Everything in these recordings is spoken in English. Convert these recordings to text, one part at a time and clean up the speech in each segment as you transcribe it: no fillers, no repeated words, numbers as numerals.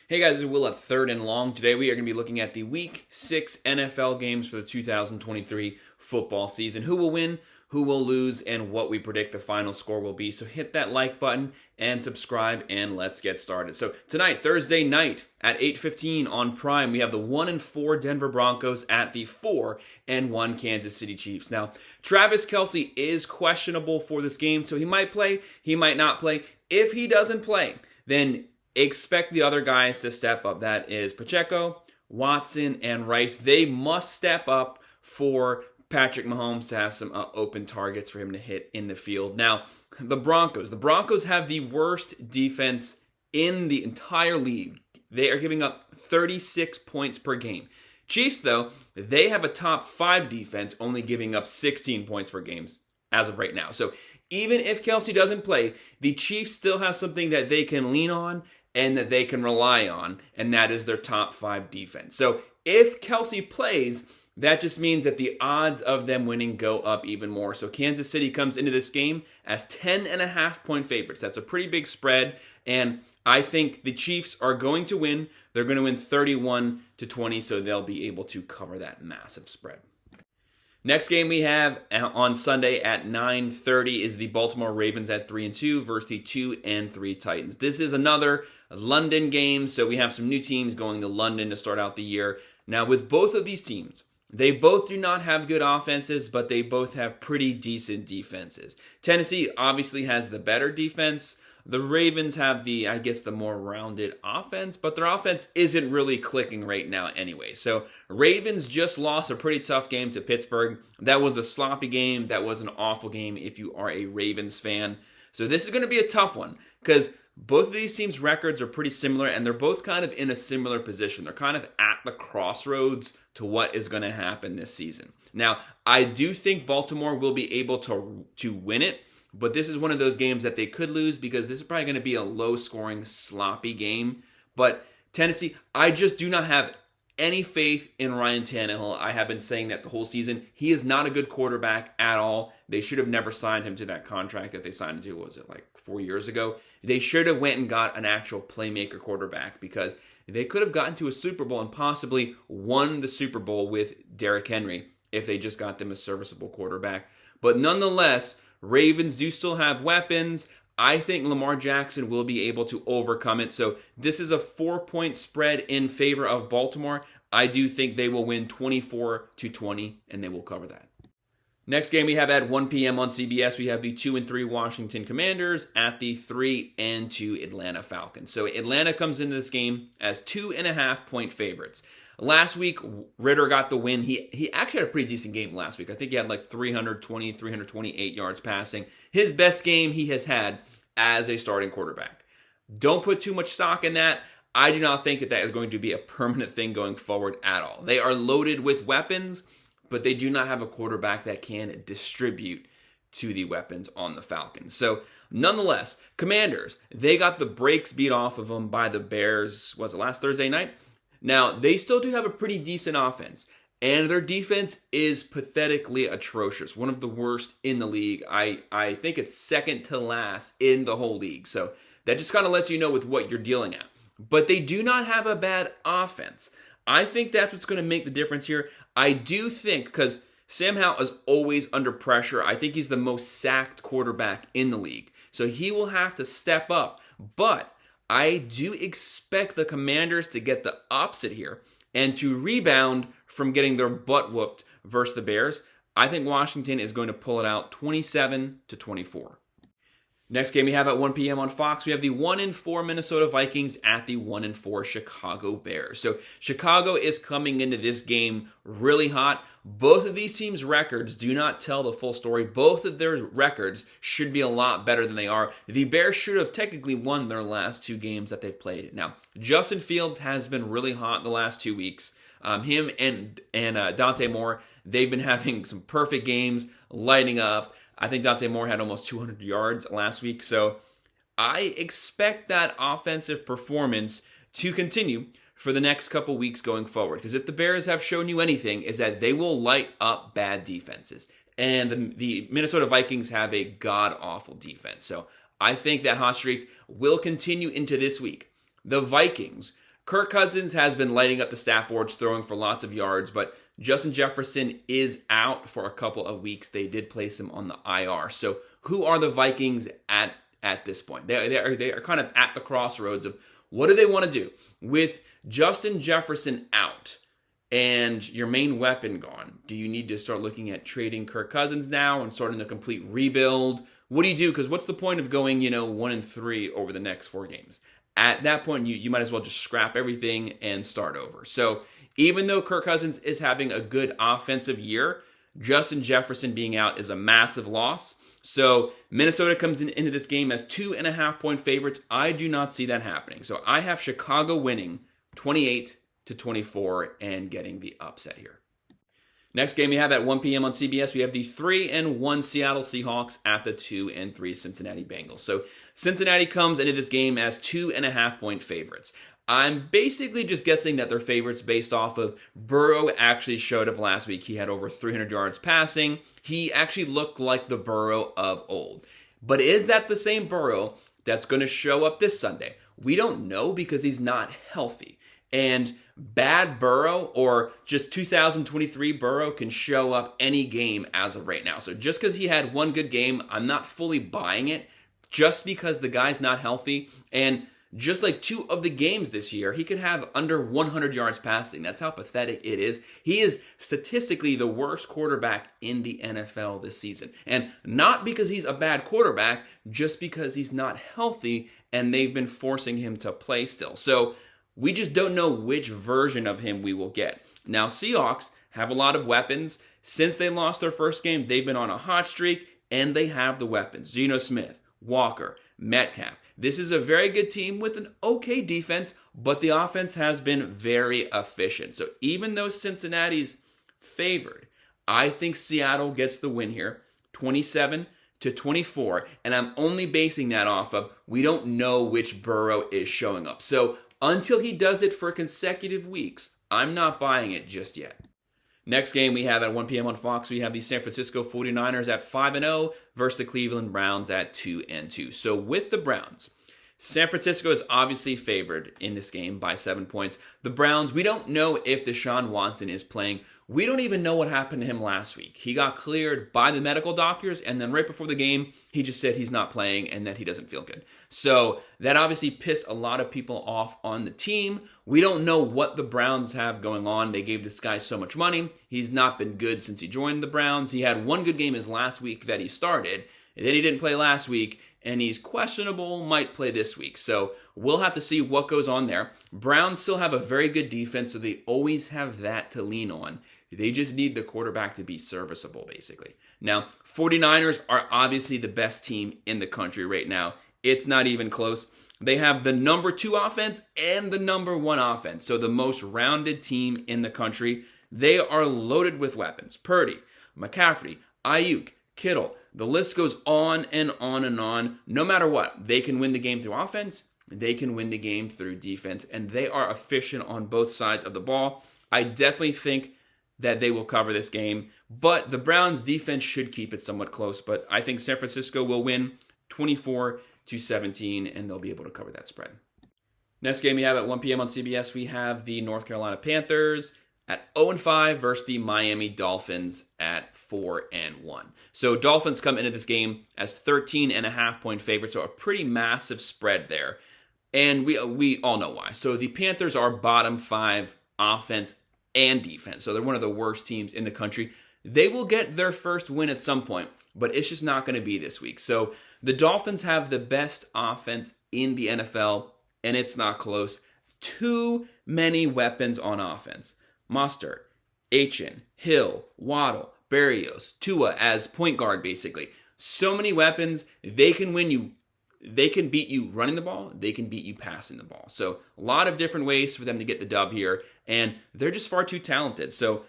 Hey guys, this is Will at Third and Long. Today we are going to be looking at the Week 6 NFL games for the 2023 football season. Who will win, who will lose, and what we predict the final score will be. So hit that like button and subscribe, and let's get started. So tonight, Thursday night at 8:15 on Prime, we have the 1-4 Denver Broncos at the 4-1 Kansas City Chiefs. Now, Travis Kelce is questionable for this game, so he might play, he might not play. If he doesn't play, then expect the other guys to step up. That is Pacheco, Watson, and Rice. They must step up for Patrick Mahomes to have some open targets for him to hit in the field. Now, the Broncos have the worst defense in the entire league. They are giving up 36 points per game. Chiefs, though, they have a top 5 defense, only giving up 16 points per game as of right now. So even if Kelce doesn't play, the Chiefs still have something that they can lean on and that they can rely on, and that is their top 5 defense. So if Kelce plays, that just means that the odds of them winning go up even more. So Kansas City comes into this game as 10.5-point favorites. That's a pretty big spread, and I think the Chiefs are going to win. They're going to win 31-20, so they'll be able to cover that massive spread. Next game we have on Sunday at 9:30 is the Baltimore Ravens at 3-2 versus the 2-3 Titans. This is another London game, so we have some new teams going to London to start out the year. Now, with both of these teams, they both do not have good offenses, but they both have pretty decent defenses. Tennessee obviously has the better defense. The Ravens have the more rounded offense, but their offense isn't really clicking right now anyway. So Ravens just lost a pretty tough game to Pittsburgh. That was a sloppy game. That was an awful game if you are a Ravens fan. So this is going to be a tough one because both of these teams' records are pretty similar, and they're both kind of in a similar position. They're kind of at the crossroads to what is going to happen this season. Now, I do think Baltimore will be able to win it, but this is one of those games that they could lose because this is probably going to be a low-scoring, sloppy game. But Tennessee, I just do not have any faith in Ryan Tannehill. I have been saying that the whole season. He is not a good quarterback at all. They should have never signed him to that contract that they signed him to, was it like 4 years ago? They should have went and got an actual playmaker quarterback because they could have gotten to a Super Bowl and possibly won the Super Bowl with Derrick Henry if they just got them a serviceable quarterback. But nonetheless, Ravens do still have weapons. I think Lamar Jackson will be able to overcome it. So this is a 4-point spread in favor of Baltimore. I do think they will win 24-20, and they will cover that. Next game we have at 1 p.m. on CBS, we have the 2-3 Washington Commanders at the 3-2 Atlanta Falcons. So Atlanta comes into this game as 2.5-point favorites. Last week, Ritter got the win. He actually had a pretty decent game last week. I think he had like 328 yards passing. His best game he has had as a starting quarterback. Don't put too much stock in that. I do not think that is going to be a permanent thing going forward at all. They are loaded with weapons, but they do not have a quarterback that can distribute to the weapons on the Falcons. So, nonetheless, Commanders, they got the brakes beat off of them by the Bears, was it last Thursday night? Now, they still do have a pretty decent offense, and their defense is pathetically atrocious, one of the worst in the league. I think it's second to last in the whole league, so that just kind of lets you know with what you're dealing at. But they do not have a bad offense. I think that's what's going to make the difference here. I do think, because Sam Howell is always under pressure, I think he's the most sacked quarterback in the league, so he will have to step up, but I do expect the Commanders to get the opposite here and to rebound from getting their butt whooped versus the Bears. I think Washington is going to pull it out 27-24. Next game we have at 1 p.m. on Fox, we have the 1-4 Minnesota Vikings at the 1-4 Chicago Bears. So Chicago is coming into this game really hot. Both of these teams' records do not tell the full story. Both of their records should be a lot better than they are. The Bears should have technically won their last 2 games that they've played. Now, Justin Fields has been really hot the last 2 weeks. Him and Dante Moore, they've been having some perfect games, lighting up. I think Dante Moore had almost 200 yards last week. So I expect that offensive performance to continue for the next couple weeks going forward. Because if the Bears have shown you anything, is that they will light up bad defenses. And the Minnesota Vikings have a god-awful defense. So I think that hot streak will continue into this week. The Vikings Kirk Cousins has been lighting up the stat boards, throwing for lots of yards, but Justin Jefferson is out for a couple of weeks. They did place him on the IR. So who are the Vikings at this point? They are kind of at the crossroads of what do they want to do? With Justin Jefferson out and your main weapon gone, do you need to start looking at trading Kirk Cousins now and starting the complete rebuild? What do you do? Because what's the point of going, 1-3 over the next 4 games? At that point, you might as well just scrap everything and start over. So even though Kirk Cousins is having a good offensive year, Justin Jefferson being out is a massive loss. So Minnesota comes into this game as 2.5-point favorites. I do not see that happening. So I have Chicago winning 28-24 and getting the upset here. Next game we have at 1 p.m. on CBS, we have the 3-1 Seattle Seahawks at the 2-3 Cincinnati Bengals. So Cincinnati comes into this game as 2.5-point favorites. I'm basically just guessing that they're favorites based off of Burrow actually showed up last week. He had over 300 yards passing. He actually looked like the Burrow of old. But is that the same Burrow that's going to show up this Sunday? We don't know because he's not healthy. And bad Burrow or just 2023 Burrow can show up any game as of right now. So just because he had one good game, I'm not fully buying it just because the guy's not healthy. And just like 2 of the games this year, he could have under 100 yards passing. That's how pathetic it is. He is statistically the worst quarterback in the NFL this season. And not because he's a bad quarterback, just because he's not healthy and they've been forcing him to play still. So we just don't know which version of him we will get. Now, Seahawks have a lot of weapons. Since they lost their first game, they've been on a hot streak, and they have the weapons. Geno Smith, Walker, Metcalf. This is a very good team with an okay defense, but the offense has been very efficient. So even though Cincinnati's favored, I think Seattle gets the win here, 27-24, and I'm only basing that off of we don't know which Burrow is showing up. So until he does it for consecutive weeks, I'm not buying it just yet. Next game we have at 1 p.m. on Fox, we have the San Francisco 49ers at 5-0 versus the Cleveland Browns at 2-2. So with the Browns, San Francisco is obviously favored in this game by 7 points. The Browns, we don't know if Deshaun Watson is playing. We don't even know what happened to him last week. He got cleared by the medical doctors, and then right before the game, he just said he's not playing and that he doesn't feel good. So that obviously pissed a lot of people off on the team. We don't know what the Browns have going on. They gave this guy so much money. He's not been good since he joined the Browns. He had one good game his last week that he started, and then he didn't play last week, and he's questionable, might play this week. So we'll have to see what goes on there. Browns still have a very good defense, so they always have that to lean on. They just need the quarterback to be serviceable, basically. Now, 49ers are obviously the best team in the country right now. It's not even close. They have the number 2 offense and the number 1 offense, so the most rounded team in the country. They are loaded with weapons. Purdy, McCaffrey, Ayuk, Kittle. The list goes on and on and on. No matter what, they can win the game through offense. They can win the game through defense, and they are efficient on both sides of the ball. I definitely think that they will cover this game, but the Browns defense should keep it somewhat close. But I think San Francisco will win 24-17, and they'll be able to cover that spread. Next game we have at 1 p.m. on CBS, we have the North Carolina Panthers at 0-5 versus the Miami Dolphins at 4-1. So Dolphins come into this game as 13.5-point favorites, so a pretty massive spread there. And we all know why. So the Panthers are bottom 5 offense and defense. So they're one of the worst teams in the country. They will get their first win at some point, but it's just not going to be this week. So the Dolphins have the best offense in the NFL, and it's not close. Too many weapons on offense. Mostert, Achane, Hill, Waddle, Berrios, Tua as point guard, basically. So many weapons. They can win you. They can beat you running the ball. They can beat you passing the ball. So a lot of different ways for them to get the dub here, and they're just far too talented. So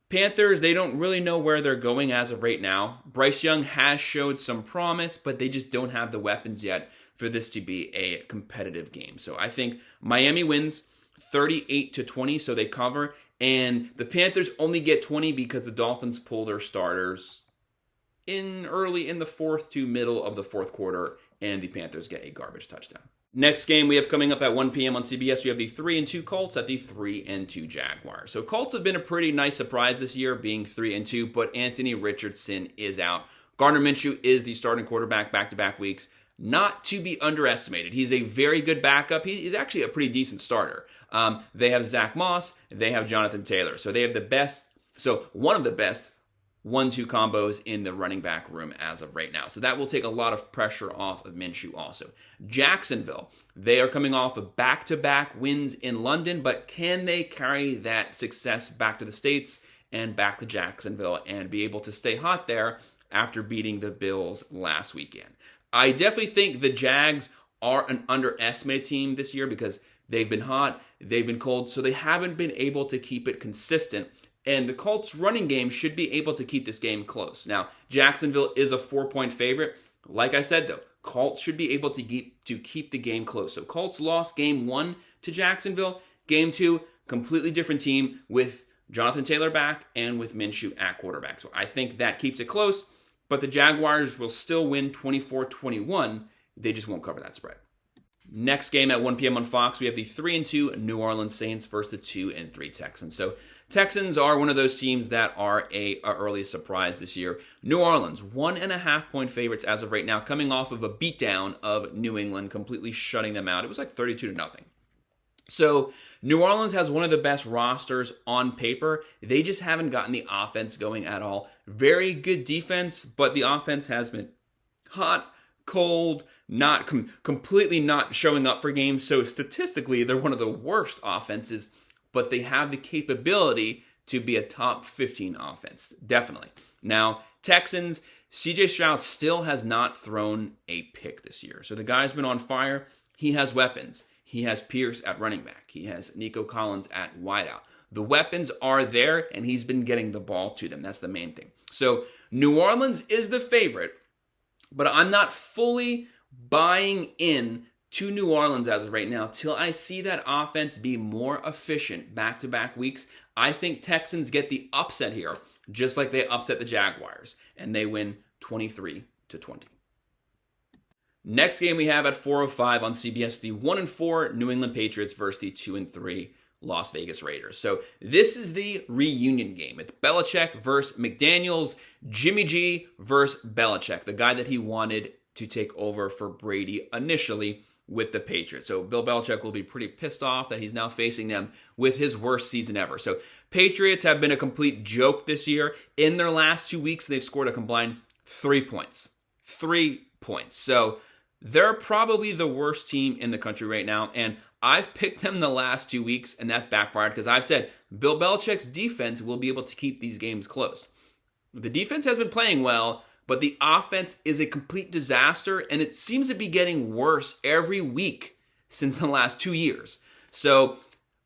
Panthers, they don't really know where they're going as of right now. Bryce Young has showed some promise, but they just don't have the weapons yet for this to be a competitive game. So I think Miami wins 38-20, so they cover. And the Panthers only get 20 because the Dolphins pull their starters early in the fourth to middle of the fourth quarter, and the Panthers get a garbage touchdown. Next game we have coming up at 1 p.m. on CBS, we have the 3-2 Colts at the 3-2 Jaguars. So Colts have been a pretty nice surprise this year, being 3-2, but Anthony Richardson is out. Gardner Minshew is the starting quarterback back-to-back weeks. Not to be underestimated. He's a very good backup. He's actually a pretty decent starter. They have Zach Moss. They have Jonathan Taylor. So they have one of the best 1-2 combos in the running back room as of right now. So that will take a lot of pressure off of Minshew also. Jacksonville, they are coming off of back-to-back wins in London, but can they carry that success back to the States and back to Jacksonville and be able to stay hot there after beating the Bills last weekend? I definitely think the Jags are an underestimated team this year because they've been hot, they've been cold, so they haven't been able to keep it consistent. And the Colts running game should be able to keep this game close. Now, Jacksonville is a 4-point favorite. Like I said, though, Colts should be able to keep the game close. So Colts lost game 1 to Jacksonville. Game 2, completely different team with Jonathan Taylor back and with Minshew at quarterback. So I think that keeps it close. But the Jaguars will still win 24-21. They just won't cover that spread. Next game at 1 p.m. on Fox, we have the 3-2 New Orleans Saints versus the 2-3 Texans. So Texans are one of those teams that are a early surprise this year. New Orleans, 1.5-point favorites as of right now, coming off of a beatdown of New England, completely shutting them out. It was like 32-0. So New Orleans has one of the best rosters on paper. They just haven't gotten the offense going at all. Very good defense, but the offense has been hot, cold, not completely not showing up for games. So statistically, they're one of the worst offenses, but they have the capability to be a top 15 offense. Definitely. Now, Texans, CJ Stroud still has not thrown a pick this year. So the guy's been on fire. He has weapons. He has Pierce at running back. He has Nico Collins at wideout. The weapons are there, and he's been getting the ball to them. That's the main thing. So New Orleans is the favorite, but I'm not fully buying in to New Orleans as of right now till I see that offense be more efficient back-to-back weeks. I think Texans get the upset here, just like they upset the Jaguars, and they win 23-20. Next game we have at 4:05 on CBS, the 1-4 New England Patriots versus the 2-3 Las Vegas Raiders. So this is the reunion game. It's Belichick versus McDaniels, Jimmy G versus Belichick, the guy that he wanted to take over for Brady initially with the Patriots. So Bill Belichick will be pretty pissed off that he's now facing them with his worst season ever. So Patriots have been a complete joke this year. In their last 2 weeks, they've scored a combined 3 points. 3 points. So they're probably the worst team in the country right now, and I've picked them the last 2 weeks, and that's backfired because I've said Bill Belichick's defense will be able to keep these games close. The defense has been playing well, but the offense is a complete disaster, and it seems to be getting worse every week since the last 2 years. So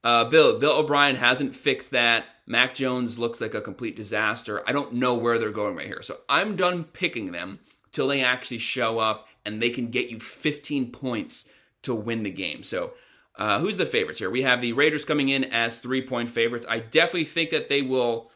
Bill O'Brien hasn't fixed that. Mac Jones looks like a complete disaster. I don't know where they're going right here. So I'm done picking them till they actually show up and they can get you 15 points to win the game. So who's the favorites here? We have the Raiders coming in as 3-point favorites. I definitely think that they will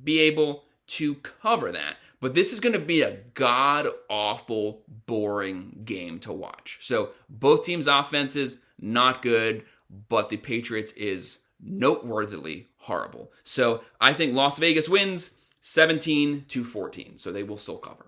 be able to cover that. But this is going to be a god-awful, boring game to watch. So both teams' offenses, not good, but the Patriots is noteworthily horrible. So I think Las Vegas wins 17-14. So they will still cover.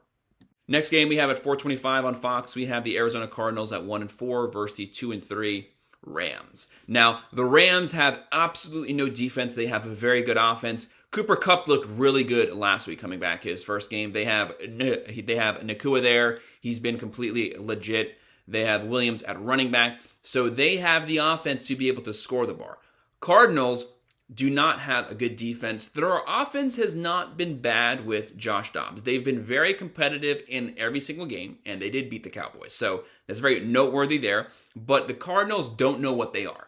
Next game we have at 4:25 on Fox. We have the Arizona Cardinals at 1-4 versus the 2-3 Rams. Now, the Rams have absolutely no defense. They have a very good offense. Cooper Kupp looked really good last week coming back his first game. They have Nakua there. He's been completely legit. They have Williams at running back. So they have the offense to be able to score the ball. Cardinals do not have a good defense. Their offense has not been bad with Josh Dobbs. They've been very competitive in every single game, and they did beat the Cowboys. So that's very noteworthy there. But the Cardinals don't know what they are.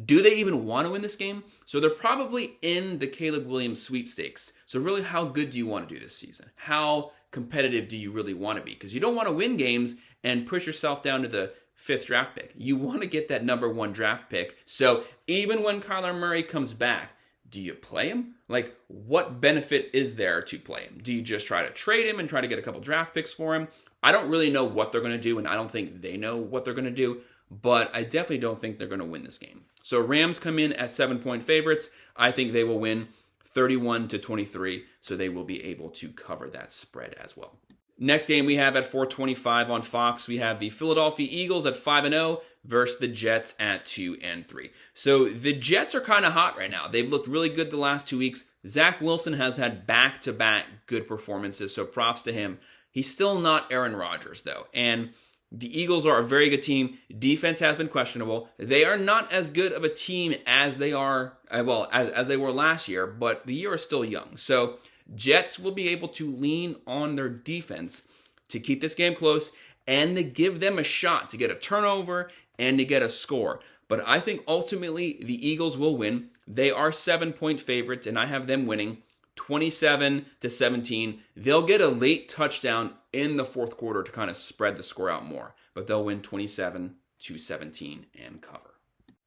Do they even want to win this game? So they're probably in the Caleb Williams sweepstakes. So really, how good do you want to do this season? How competitive do you really want to be? Because you don't want to win games and push yourself down to the 5th draft pick. You want to get that number 1 draft pick. So even when Kyler Murray comes back, do you play him? Like, what benefit is there to play him? Do you just try to trade him and try to get a couple draft picks for him? I don't really know what they're going to do, and I don't think they know what they're going to do. but I definitely don't think they're going to win this game. So Rams come in at 7-point favorites. I think they will win 31-23, so they will be able to cover that spread as well. Next game we have at 4:25 on Fox, we have the Philadelphia Eagles at 5-0 versus the Jets at 2-3. So the Jets are kind of hot right now. They've looked really good the last 2 weeks. Zach Wilson has had back-to-back good performances, so props to him. He's still not Aaron Rodgers, though, and the Eagles are a very good team. Defense has been questionable. They are not as good of a team as they are, as they were last year, but the year is still young. So Jets will be able to lean on their defense to keep this game close and to give them a shot to get a turnover and to get a score. But I think ultimately the Eagles will win. They are 7-point favorites, and I have them winning 27-17. They'll get a late touchdown in the fourth quarter to kind of spread the score out more, but they'll win 27-17 and cover.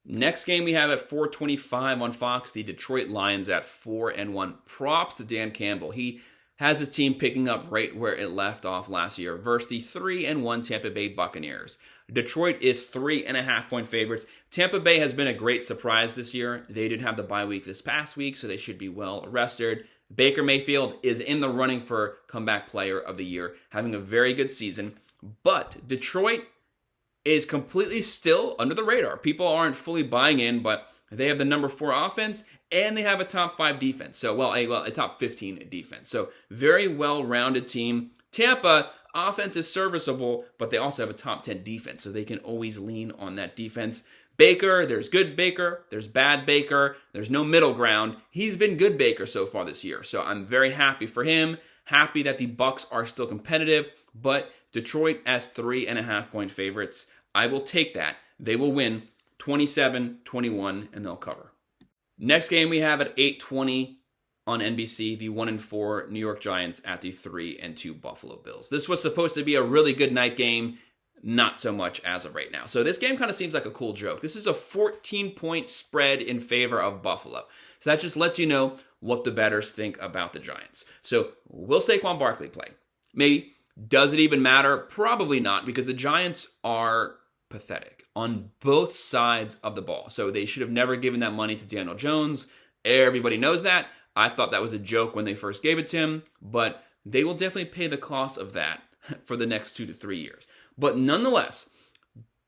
Next game we have at 4:25 on Fox, the Detroit Lions at 4-1. Props to Dan Campbell. He has his team picking up right where it left off last year versus the 3-1 Tampa Bay Buccaneers. Detroit is 3.5-point favorites. Tampa Bay has been a great surprise this year. They did have the bye week this past week, so they should be well rested. Baker Mayfield is in the running for comeback player of the year, having a very good season. But Detroit is completely still under the radar. People aren't fully buying in, but they have the number 4 offense and they have a top 5 defense. So, a top 15 defense. So, very well-rounded team. Tampa, offense is serviceable, but they also have a top 10 defense, so they can always lean on that defense. Baker, there's good Baker, there's bad Baker, there's no middle ground. He's been good Baker so far this year, so I'm very happy for him. Happy that the Bucs are still competitive, but Detroit as 3.5-point favorites. I will take that. They will win 27-21, and they'll cover. Next game we have at 8:20 on NBC, the 1-4 New York Giants at the 3-2 Buffalo Bills. This was supposed to be a really good night game. Not so much as of right now. So this game kind of seems like a cool joke. This is a 14-point spread in favor of Buffalo. So that just lets you know what the bettors think about the Giants. So will Saquon Barkley play? Maybe. Does it even matter? Probably not, because the Giants are pathetic on both sides of the ball. So they should have never given that money to Daniel Jones. Everybody knows that. I thought that was a joke when they first gave it to him, but they will definitely pay the cost of that for the next 2 to 3 years. But nonetheless,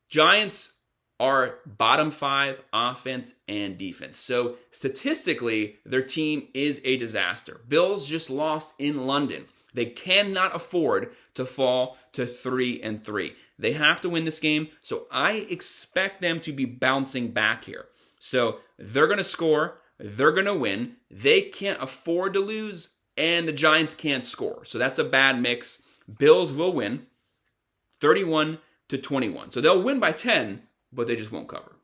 Giants are bottom 5 offense and defense. So statistically, their team is a disaster. Bills just lost in London. They cannot afford to fall to 3-3. They have to win this game, so I expect them to be bouncing back here. So they're going to score, they're going to win, they can't afford to lose, and the Giants can't score. So that's a bad mix. Bills will win 31-21. So they'll win by 10, but they just won't cover.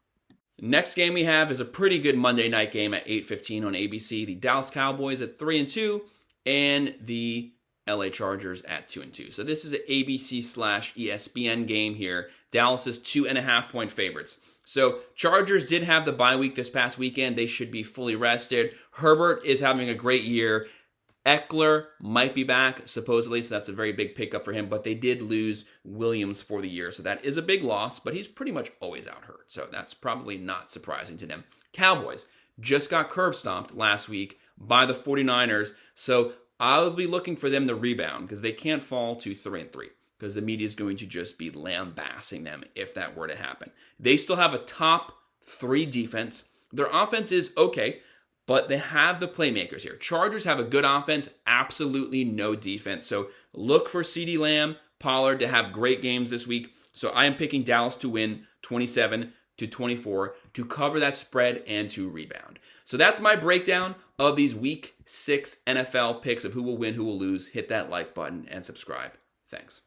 Next game we have is a pretty good Monday night game at 8:15 on ABC. The Dallas Cowboys at 3-2 and the LA Chargers at 2-2. So this is an ABC/ESPN game here. Dallas is 2.5-point favorites. So Chargers did have the bye week this past weekend. They should be fully rested. Herbert is having a great year. Eckler might be back, supposedly, so that's a very big pickup for him, but they did lose Williams for the year, so that is a big loss, but he's pretty much always out hurt, so that's probably not surprising to them. Cowboys just got curb stomped last week by the 49ers, so I'll be looking for them to rebound because they can't fall to 3-3 because the media is going to just be lambasting them if that were to happen. They still have a top 3 defense. Their offense is okay, but they have the playmakers here. Chargers have a good offense, absolutely no defense. So look for CeeDee Lamb, Pollard to have great games this week. So I am picking Dallas to win 27-24 to cover that spread and to rebound. So that's my breakdown of these Week 6 NFL picks of who will win, who will lose. Hit that like button and subscribe. Thanks.